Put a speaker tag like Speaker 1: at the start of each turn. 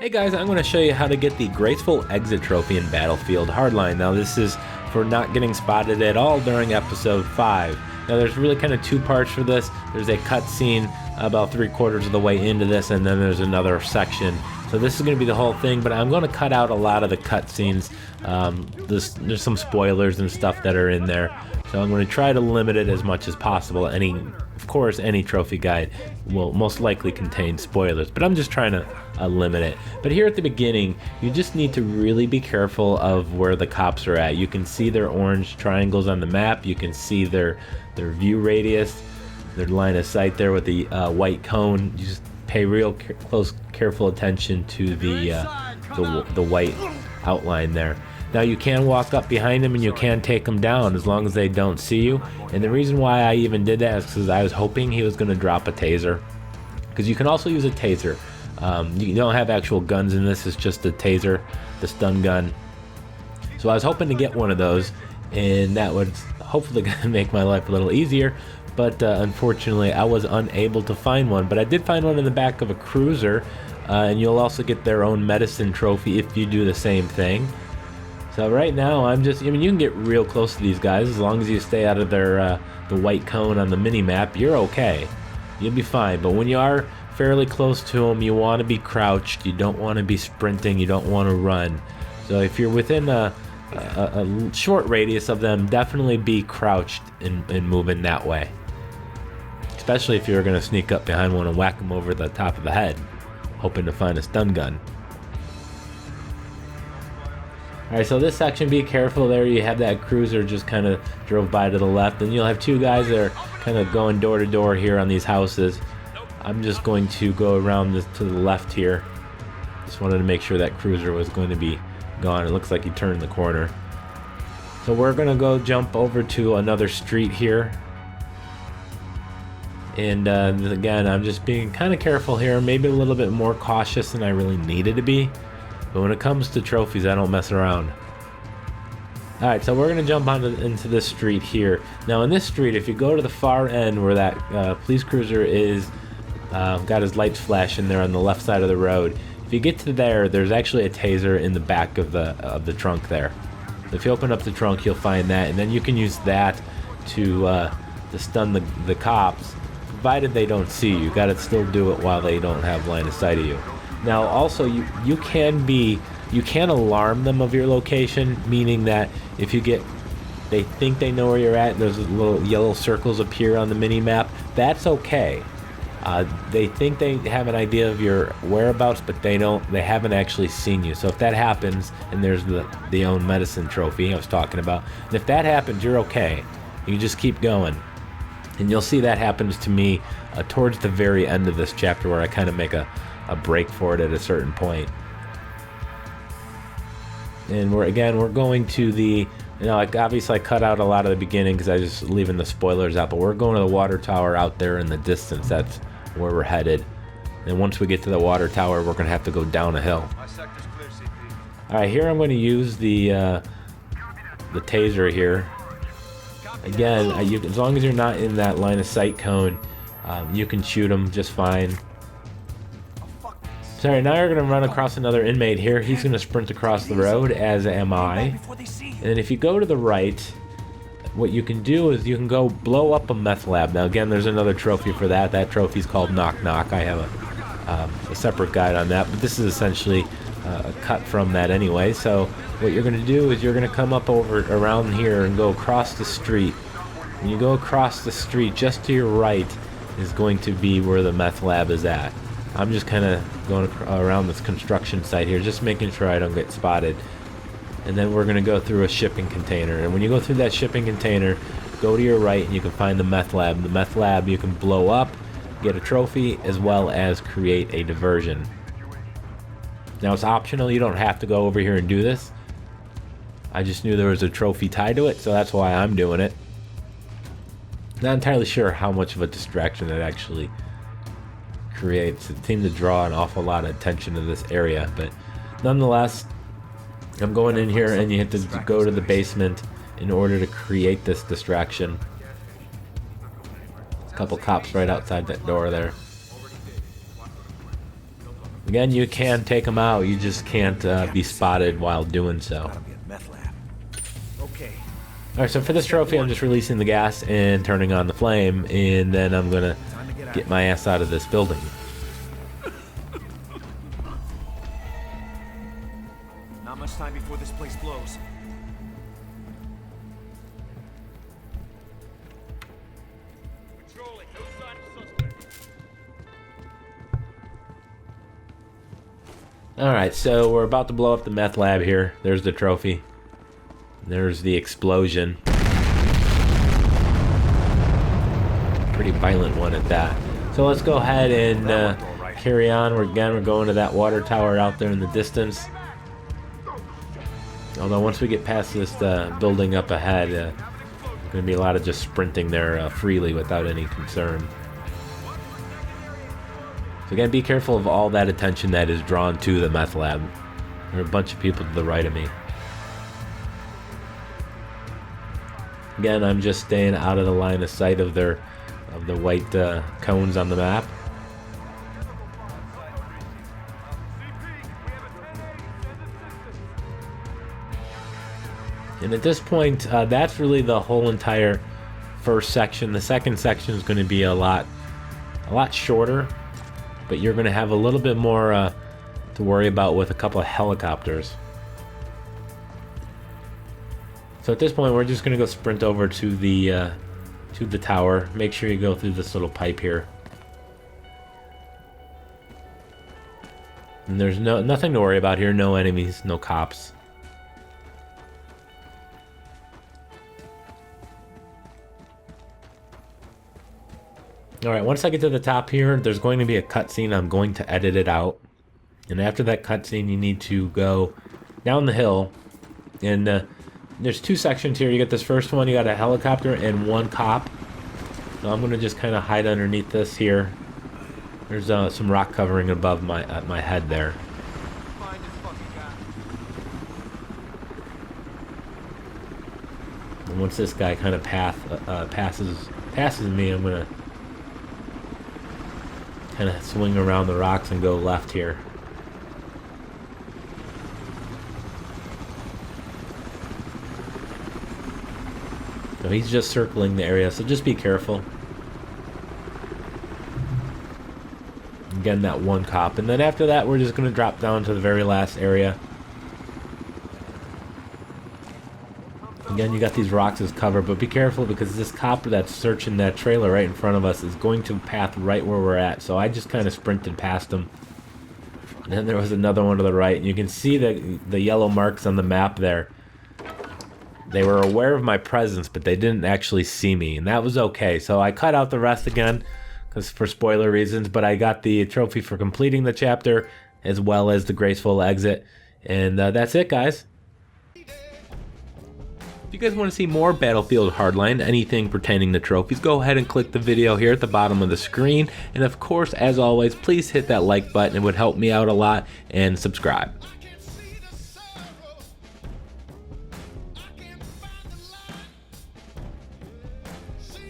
Speaker 1: Hey guys, I'm going to show you how to get the Graceful Exit trophy in Battlefield Hardline. Now this is for not getting spotted at all during episode 5. Now there's really kind of two parts for this. There's a cutscene about 3/4 of the way into this, and then there's another section. So this is going to be the whole thing, but I'm going to cut out a lot of the cutscenes. There's some spoilers and stuff that are in there. So I'm going to try to limit it as much as possible. Of course, any trophy guide will most likely contain spoilers, but I'm just trying to limit it. But here at the beginning, you just need to really be careful of where the cops are at. You can see their orange triangles on the map. You can see their view radius, their line of sight there with the white cone. You just pay real close, careful attention to the white outline there. Now you can walk up behind them and you can take them down as long as they don't see you. And the reason why I even did that is because I was hoping he was going to drop a taser. Because you can also use a taser. You don't have actual guns in this, it's just a taser, the stun gun. So I was hoping to get one of those, and that would hopefully make my life a little easier. But unfortunately I was unable to find one. But I did find one in the back of a cruiser, and you'll also get their own medicine trophy if you do the same thing. So right now you can get real close to these guys as long as you stay out of their the white cone on the mini map. You're okay, you'll be fine. But when you are fairly close to them, you want to be crouched. You don't want to be sprinting, you don't want to run. So if you're within a short radius of them, definitely be crouched and moving that way, especially if you're going to sneak up behind one and whack them over the top of the head hoping to find a stun gun. Alright, so this section, be careful there. You have that cruiser just kind of drove by to the left, and you'll have two guys that are kind of going door to door here on these houses. I'm just going to go around to the left here. Just wanted to make sure that cruiser was going to be gone. It looks like he turned the corner. So we're going to go jump over to another street here. And again, I'm just being kind of careful here, maybe a little bit more cautious than I really needed to be. But when it comes to trophies, I don't mess around. Alright, so we're going to jump into this street here. Now in this street, if you go to the far end where that police cruiser is, got his lights flashing there on the left side of the road. If you get to there, there's actually a taser in the back of the trunk there. So if you open up the trunk, you'll find that, and then you can use that to stun the cops, provided they don't see you. You got to still do it while they don't have line of sight of you. Now also you can alarm them of your location, meaning that if they think they know where you're at, there's little yellow circles appear on the mini map. That's okay. They think they have an idea of your whereabouts, but they haven't actually seen you. So if that happens, and there's the own medicine trophy I was talking about, and if that happens, you're okay. You just keep going. And you'll see that happens to me towards the very end of this chapter, where I kind of make a break for it at a certain point. And we're going to obviously I cut out a lot of the beginning because I was just leaving the spoilers out, but we're going to the water tower out there in the distance. That's where we're headed. And once we get to the water tower, we're going to have to go down a hill. Alright, here I'm going to use the taser here. Again, as long as you're not in that line of sight cone, you can shoot them just fine. Sorry, now you're going to run across another inmate here. He's going to sprint across the road, as am I. And then if you go to the right, what you can do is you can go blow up a meth lab. Now again, there's another trophy for that. That trophy's called Knock Knock. I have a separate guide on that, but this is essentially a cut from that anyway. So what you're going to do is you're going to come up around here and go across the street. When you go across the street, just to your right is going to be where the meth lab is at. I'm just kind of going around this construction site here, just making sure I don't get spotted. And then we're going to go through a shipping container. And when you go through that shipping container, go to your right and you can find the meth lab. The meth lab you can blow up, get a trophy, as well as create a diversion. Now it's optional, you don't have to go over here and do this. I just knew there was a trophy tied to it, so that's why I'm doing it. Not entirely sure how much of a distraction it actually creates. It seemed to draw an awful lot of attention to this area, but nonetheless, I'm going in here and you have to go to the basement in order to create this distraction. A couple cops right outside that door there. Again, you can take them out, you just can't be spotted while doing so. Alright, so for this trophy, I'm just releasing the gas and turning on the flame, and then I'm gonna get my ass out of this building.
Speaker 2: Not much time before this place blows. Patrolling, no sign of suspect.
Speaker 1: Alright, so we're about to blow up the meth lab here. There's the trophy. There's the explosion. Pretty violent one at that. So let's go ahead and carry on. We're going to that water tower out there in the distance. Although once we get past this building up ahead, there's going to be a lot of just sprinting there freely without any concern. So again, be careful of all that attention that is drawn to the meth lab. There are a bunch of people to the right of me. Again, I'm just staying out of the line of sight of the white cones on the map. And at this point, that's really the whole entire first section. The second section is going to be a lot shorter, but you're going to have a little bit more to worry about with a couple of helicopters. So at this point, we're just going to go sprint over to the tower. Make sure you go through this little pipe here. And there's nothing to worry about here. No enemies, no cops. Alright, once I get to the top here, there's going to be a cutscene. I'm going to edit it out. And after that cutscene, you need to go down the hill. And there's two sections here. You get this first one, you got a helicopter and one cop. So I'm going to just kind of hide underneath this here. There's some rock covering above my head there. And once this guy kind of passes me, I'm going to kind of swing around the rocks and go left here. So he's just circling the area, so just be careful. Again, that one cop. And then after that, we're just going to drop down to the very last area. Again, you got these rocks as cover, but be careful because this cop that's searching that trailer right in front of us is going to path right where we're at. So I just kind of sprinted past him. And then there was another one to the right, and you can see the yellow marks on the map there. They were aware of my presence, but they didn't actually see me, and that was okay. So I cut out the rest again, because for spoiler reasons, but I got the trophy for completing the chapter, as well as the Graceful Exit, and that's it, guys. If you guys want to see more Battlefield Hardline, anything pertaining to trophies, go ahead and click the video here at the bottom of the screen, and of course, as always, please hit that like button. It would help me out a lot, and subscribe.